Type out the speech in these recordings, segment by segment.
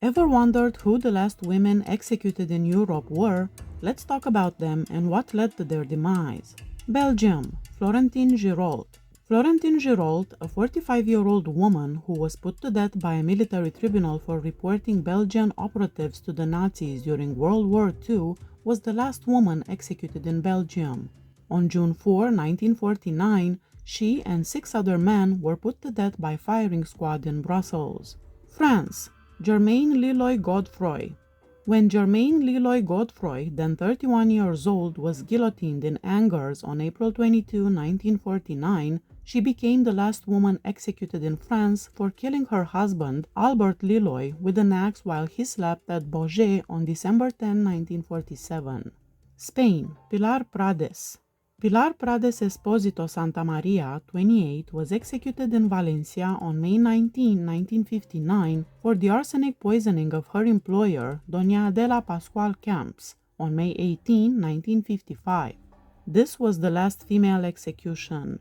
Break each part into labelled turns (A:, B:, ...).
A: Ever wondered who the last women executed in Europe were? Let's talk about them and what led to their demise. Belgium, Florentine Gerald. Florentine Gerald, a 45-year-old woman who was put to death by a military tribunal for reporting Belgian operatives to the Nazis during World War II, was the last woman executed in Belgium. On June 4, 1949, she and 6 other men were put to death by firing squad in Brussels. France, Germaine Liloy Godfroy. When Germaine Liloy Godfroy, then 31 years old, was guillotined in Angers on April 22, 1949, she became the last woman executed in France for killing her husband, Albert Liloy, with an axe while he slept at Baugé on December 10, 1947. Spain, Pilar Prades. Pilar Prades Esposito Santa Maria, 28, was executed in Valencia on May 19, 1959 for the arsenic poisoning of her employer, Doña Adela Pascual Camps, on May 18, 1955. This was the last female execution.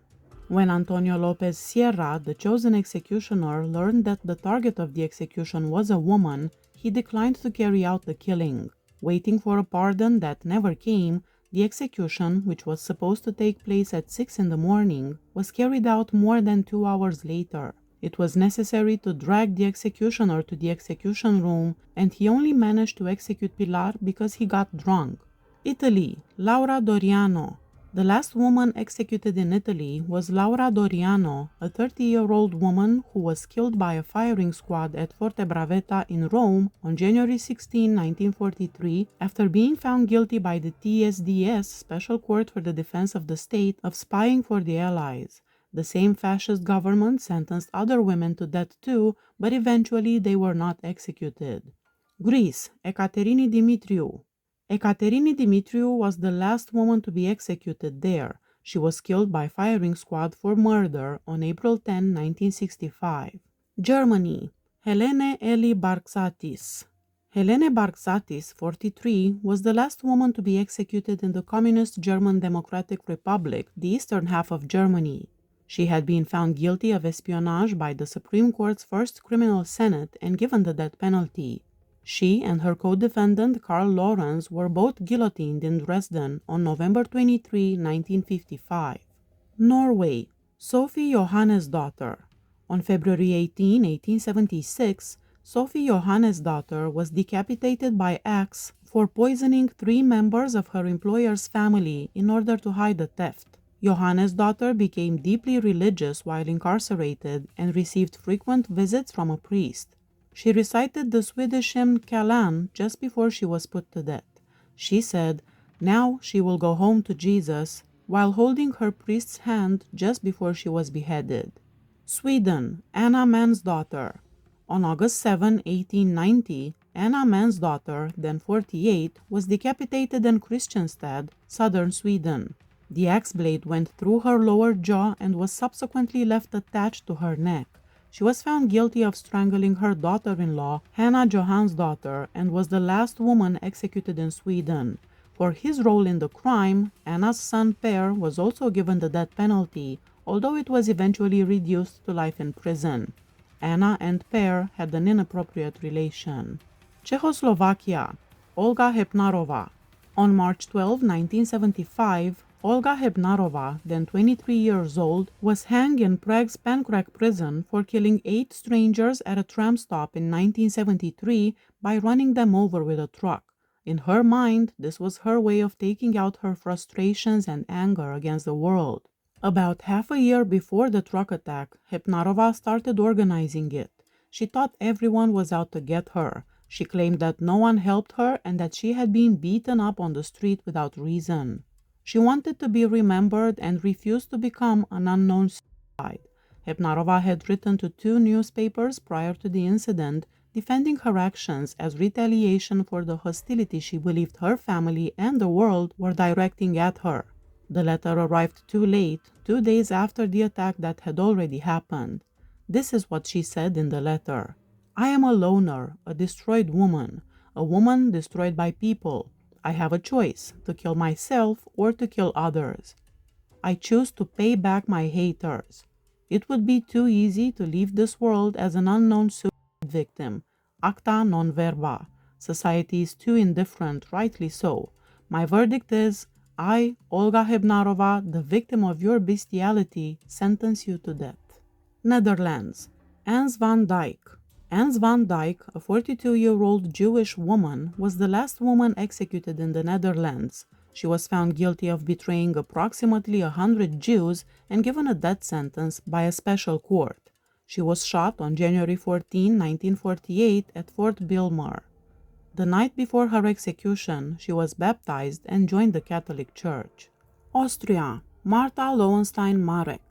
A: When Antonio López Sierra, the chosen executioner, learned that the target of the execution was a woman, he declined to carry out the killing. Waiting for a pardon that never came, the execution, which was supposed to take place at 6 in the morning, was carried out more than 2 hours later. It was necessary to drag the executioner to the execution room, and he only managed to execute Pilar because he got drunk. Italy, Laura Doriano. The last woman executed in Italy was Laura Doriano, a 30-year-old woman who was killed by a firing squad at Forte Bravetta in Rome on January 16, 1943, after being found guilty by the TSDS, Special Court for the Defense of the State, of spying for the Allies. The same fascist government sentenced other women to death too, but eventually they were not executed. Greece, Ecatarini Deitrio. Ecatarini Deitrio was the last woman to be executed there. She was killed by firing squad for murder on April 10, 1965. Germany, Helene Elli Barkatis. Helene Barkatis, 43, was the last woman to be executed in the Communist German Democratic Republic, the eastern half of Germany. She had been found guilty of espionage by the Supreme Court's First Criminal Senate and given the death penalty. She and her co-defendant Karl Lorenz were both guillotined in Dresden on November 23, 1955. Norway, Sophie Johannas' daughter. On February 18, 1876, Sophie Johannas' daughter was decapitated by axe for poisoning 3 members of her employer's family in order to hide the theft. Johannas' daughter became deeply religious while incarcerated and received frequent visits from a priest. She recited the Swedish hymn Kalan just before she was put to death. She said, "Now she will go home to Jesus," while holding her priest's hand just before she was beheaded. Sweden, Anna Mansdotter. On August 7, 1890, Anna Mansdotter, then 48, was decapitated in Kristianstad, southern Sweden. The axe blade went through her lower jaw and was subsequently left attached to her neck. She was found guilty of strangling her daughter-in-law, Hanna Johansdotter, and was the last woman executed in Sweden. For his role in the crime, Anna's son Per was also given the death penalty, although it was eventually reduced to life in prison. Anna and Per had an inappropriate relation. Czechoslovakia, Olga Hypnarova. On March 12, 1975, Olga Hypnarova, then 23 years old, was hanged in Prague's Pankrak prison for killing 8 strangers at a tram stop in 1973 by running them over with a truck. In her mind, this was her way of taking out her frustrations and anger against the world. About half a year before the truck attack, Hypnarova started organizing it. She thought everyone was out to get her. She claimed that no one helped her and that she had been beaten up on the street without reason. She wanted to be remembered and refused to become an unknown suicide. Hypnarova had written to 2 newspapers prior to the incident, defending her actions as retaliation for the hostility she believed her family and the world were directing at her. The letter arrived too late, 2 days after the attack that had already happened. This is what she said in the letter. "I am a loner, a destroyed woman, a woman destroyed by people. I have a choice, to kill myself or to kill others. I choose to pay back my haters. It would be too easy to leave this world as an unknown suicide victim. Acta non verba. Society is too indifferent, rightly so. My verdict is, I, Olga Hypnarova, the victim of your bestiality, sentence you to death. Netherlands. Agnes Van Djk. Agnes Van Djk, a 42-year-old Jewish woman, was the last woman executed in the Netherlands. She was found guilty of betraying approximately 100 Jews and given a death sentence by a special court. She was shot on January 14, 1948 at Fort Bilmer. The night before her execution, she was baptized and joined the Catholic Church. Austria. Martha Loenstein Marik.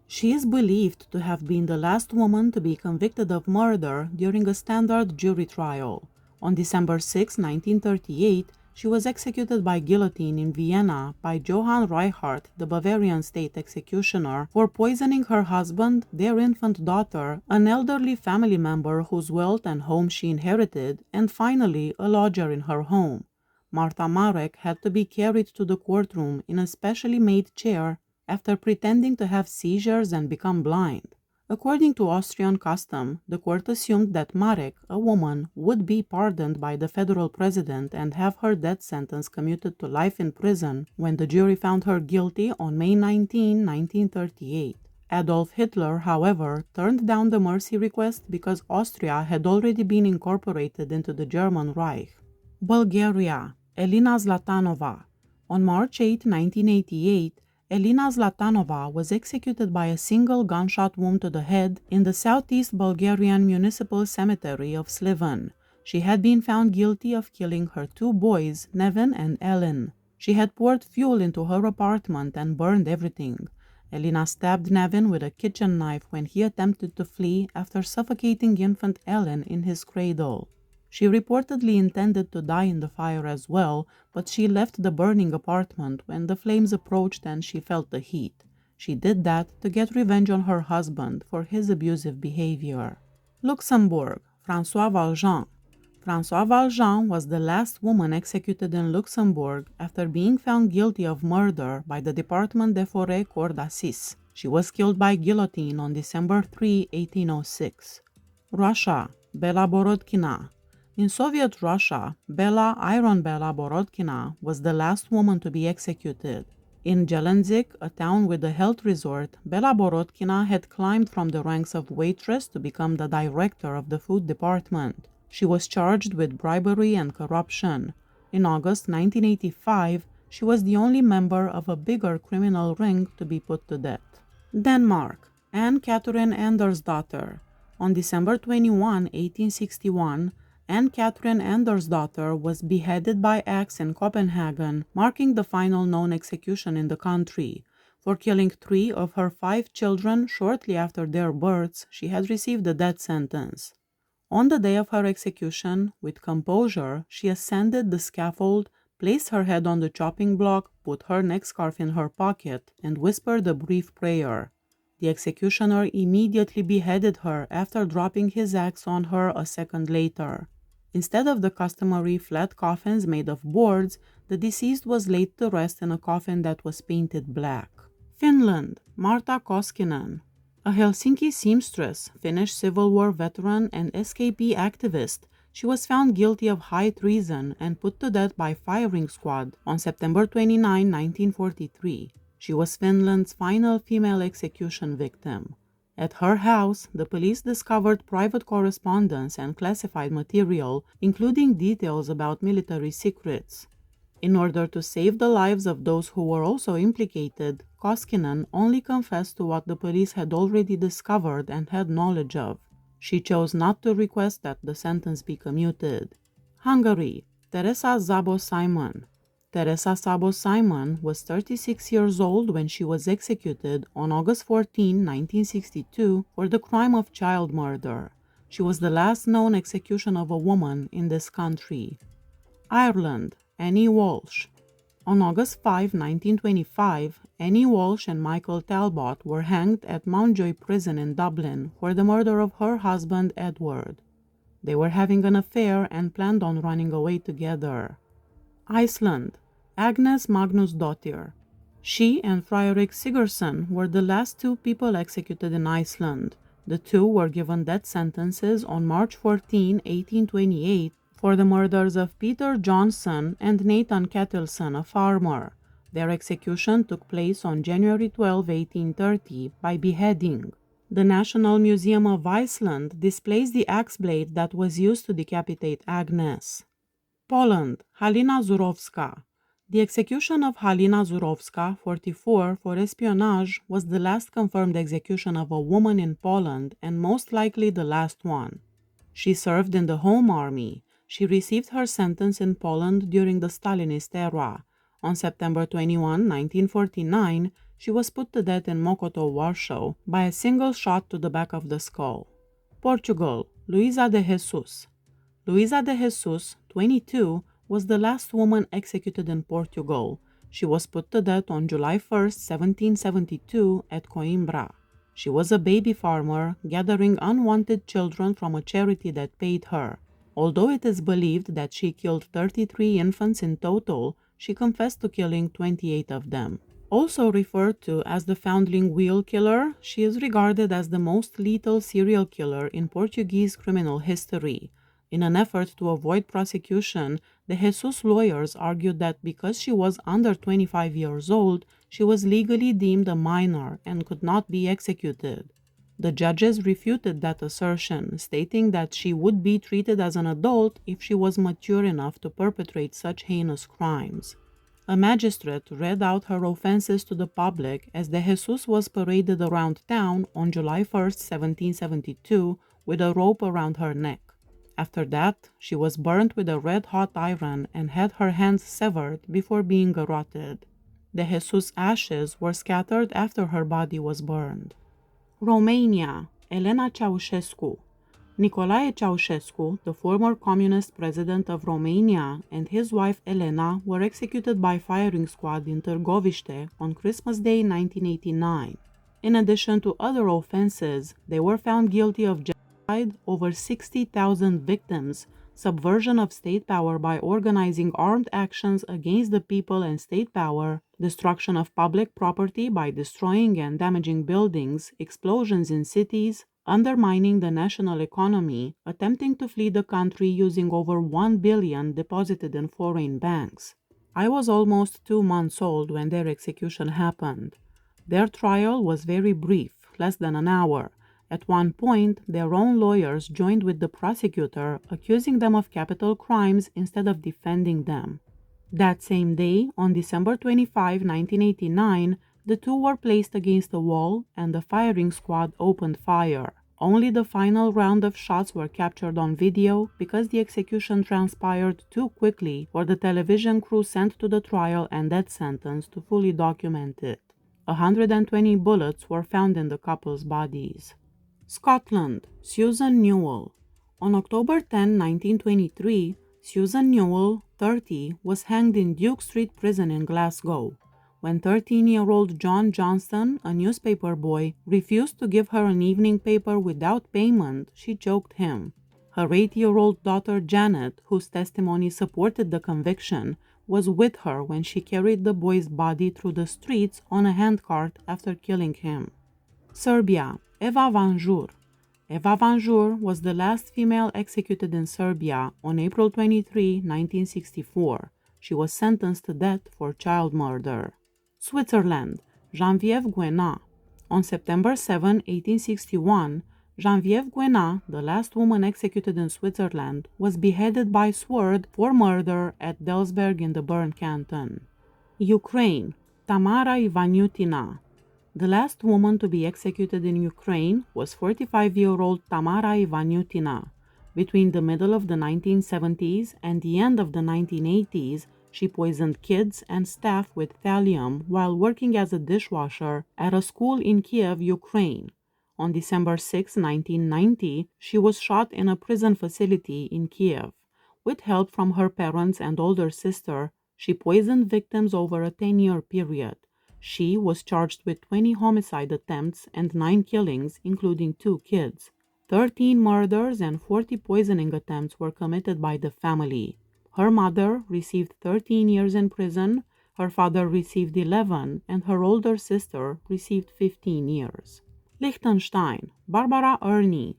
A: She is believed to have been the last woman to be convicted of murder during a standard jury trial. On December 6, 1938, she was executed by guillotine in Vienna by Johann Reichardt, the Bavarian state executioner, for poisoning her husband, their infant daughter, an elderly family member whose wealth and home she inherited, and finally a lodger in her home. Martha Marek had to be carried to the courtroom in a specially made chair after pretending to have seizures and become blind. According to Austrian custom, the court assumed that Marek, a woman, would be pardoned by the federal president and have her death sentence commuted to life in prison when the jury found her guilty on May 19, 1938. Adolf Hitler, however, turned down the mercy request because Austria had already been incorporated into the German Reich. Bulgaria. Elena Zlatanova. On March 8, 1988, Elena Zlatanova was executed by a single gunshot wound to the head in the southeast Bulgarian municipal cemetery of Sliven. She had been found guilty of killing her two boys, Nevin and Helen. She had poured fuel into her apartment and burned everything. Elena stabbed Nevin with a kitchen knife when he attempted to flee after suffocating infant Helen in his cradle. She reportedly intended to die in the fire as well, but she left the burning apartment when the flames approached and she felt the heat. She did that to get revenge on her husband for his abusive behavior. Luxembourg. François Valjean. François Valjean was the last woman executed in Luxembourg after being found guilty of murder by the Departement des Forêts Cour d'Assises. She was killed by guillotine on December 3, 1806. Russia. Bella Borodkina. In Soviet Russia, Iron Bella Borodkina was the last woman to be executed. In Gelendzhik, a town with a health resort, Bella Borodkina had climbed from the ranks of waitress to become the director of the food department. She was charged with bribery and corruption. In August 1985, she was the only member of a bigger criminal ring to be put to death. Denmark. Anne-Catherine Andersdotter. On December 21, 1861, Anne-Catherine Andersdotter was beheaded by axe in Copenhagen, marking the final known execution in the country. For killing 3 of her 5 children shortly after their births, she had received a death sentence. On the day of her execution, with composure, she ascended the scaffold, placed her head on the chopping block, put her neck scarf in her pocket, and whispered a brief prayer. The executioner immediately beheaded her after dropping his axe on her a second later. Instead of the customary flat coffins made of boards, the deceased was laid to rest in a coffin that was painted black. Finland. Marta Koskinen. A Helsinki seamstress, Finnish Civil War veteran, and escapee activist, she was found guilty of high treason and put to death by firing squad on September 29, 1943. She was Finland's final female execution victim. At her house, the police discovered private correspondence and classified material, including details about military secrets. In order to save the lives of those who were also implicated, Koskinen only confessed to what the police had already discovered and had knowledge of. She chose not to request that the sentence be commuted. Hungary. Teresa Szabo Simon. Teresa Szabo Simon was 36 years old when she was executed on August 14, 1962, for the crime of child murder. She was the last known execution of a woman in this country. Ireland. Annie Walsh. On August 5, 1925, Annie Walsh and Michael Talbot were hanged at Mountjoy Prison in Dublin for the murder of her husband Edward. They were having an affair and planned on running away together. Iceland. Agnes Magnusdóttir. She and Friðrik Sigurðsson were the last 2 people executed in Iceland. The two were given death sentences on March 14, 1828, for the murders of Peter Johnson and Nathan Kettleson, a farmer. Their execution took place on January 12, 1830, by beheading. The National Museum of Iceland displays the axe blade that was used to decapitate Agnes. Poland, Halina Zurowska. The execution of Halina Zurowska, 44, for espionage was the last confirmed execution of a woman in Poland and most likely the last one. She served in the Home Army. She received her sentence in Poland during the Stalinist era. On September 21, 1949, she was put to death in Mokotów, Warsaw, by a single shot to the back of the skull. Portugal, Luisa de Jesus. Luisa de Jesus, 22, was the last woman executed in Portugal. She was put to death on July 1, 1772, at Coimbra. She was a baby farmer, gathering unwanted children from a charity that paid her. Although it is believed that she killed 33 infants in total, she confessed to killing 28 of them. Also referred to as the foundling wheel killer, she is regarded as the most lethal serial killer in Portuguese criminal history. In an effort to avoid prosecution, the Jesus lawyers argued that because she was under 25 years old, she was legally deemed a minor and could not be executed. The judges refuted that assertion, stating that she would be treated as an adult if she was mature enough to perpetrate such heinous crimes. A magistrate read out her offenses to the public as de Jesus was paraded around town on July 1, 1772, with a rope around her neck. After that, she was burnt with a red-hot iron and had her hands severed before being garroted. De Jesus' ashes were scattered after her body was burned. Romania, Elena Ceausescu. Nicolae Ceausescu, the former communist president of Romania, and his wife Elena were executed by firing squad in Târgoviște on Christmas Day 1989. In addition to other offenses, they were found guilty of genocide, over 60,000 victims, subversion of state power by organizing armed actions against the people and state power, destruction of public property by destroying and damaging buildings, explosions in cities, undermining the national economy, attempting to flee the country using over 1 billion deposited in foreign banks. I was almost 2 months old when their execution happened. Their trial was very brief, less than an hour. At one point, their own lawyers joined with the prosecutor, accusing them of capital crimes instead of defending them. That same day, on December 25, 1989, the two were placed against a wall and the firing squad opened fire. Only the final round of shots were captured on video because the execution transpired too quickly for the television crew sent to the trial and death sentence to fully document it. 120 bullets were found in the couple's bodies. Scotland, Susan Newell. On October 10, 1923, Susan Newell, 30, was hanged in Duke Street Prison in Glasgow. When 13-year-old John Johnston, a newspaper boy, refused to give her an evening paper without payment, she choked him. Her 8-year-old daughter Janet, whose testimony supported the conviction, was with her when she carried the boy's body through the streets on a handcart after killing him. Serbia, Eva Van Jur. Eva Van Jur was the last female executed in Serbia on April 23, 1964. She was sentenced to death for child murder. Switzerland, Geneviève Guénat. On September 7, 1861, Geneviève Guénat, the last woman executed in Switzerland, was beheaded by sword for murder at Delsberg in the Bern canton. Ukraine, Tamara Ivanyutina. The last woman to be executed in Ukraine was 45-year-old Tamara Ivanyutina. Between the middle of the 1970s and the end of the 1980s, she poisoned kids and staff with thallium while working as a dishwasher at a school in Kiev, Ukraine. On December 6, 1990, she was shot in a prison facility in Kiev. With help from her parents and older sister, she poisoned victims over a 10-year period. She was charged with 20 homicide attempts and 9 killings, including 2 kids. 13 murders and 40 poisoning attempts were committed by the family. Her mother received 13 years in prison, her father received 11, and her older sister received 15 years. Liechtenstein, Barbara Erni.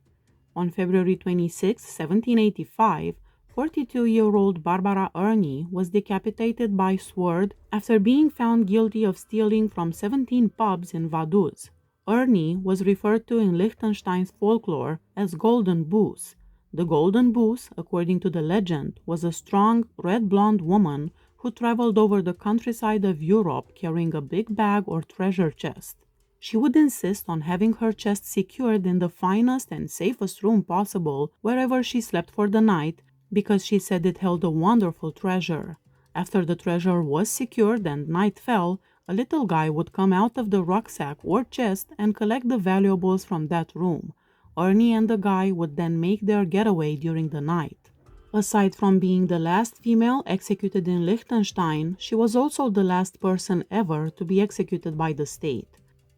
A: On February 26, 1785, 42-year-old Barbara Erni was decapitated by sword after being found guilty of stealing from 17 pubs in Vaduz. Erni was referred to in Liechtenstein's folklore as Golden Boos. The Golden Boos, according to the legend, was a strong, red-blonde woman who traveled over the countryside of Europe carrying a big bag or treasure chest. She would insist on having her chest secured in the finest and safest room possible wherever she slept for the night, because she said it held a wonderful treasure. After the treasure was secured and night fell, a little guy would come out of the rucksack or chest and collect the valuables from that room. Ernie and the guy would then make their getaway during the night. Aside from being the last female executed in Liechtenstein, she was also the last person ever to be executed by the state.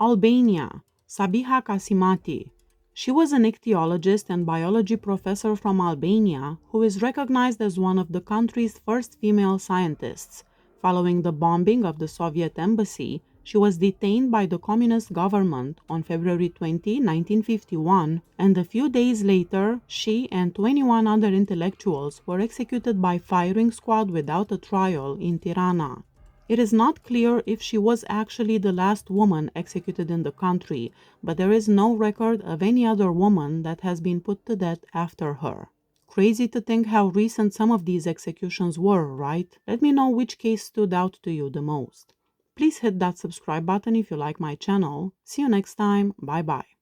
A: Albania, Sabiha Kasimati. She was an ichthyologist and biology professor from Albania who is recognized as one of the country's first female scientists. Following the bombing of the Soviet embassy, she was detained by the communist government on February 20, 1951, and a few days later, she and 21 other intellectuals were executed by firing squad without a trial in Tirana. It is not clear if she was actually the last woman executed in the country, but there is no record of any other woman that has been put to death after her. Crazy to think how recent some of these executions were, right? Let me know which case stood out to you the most. Please hit that subscribe button if you like my channel. See you next time. Bye bye.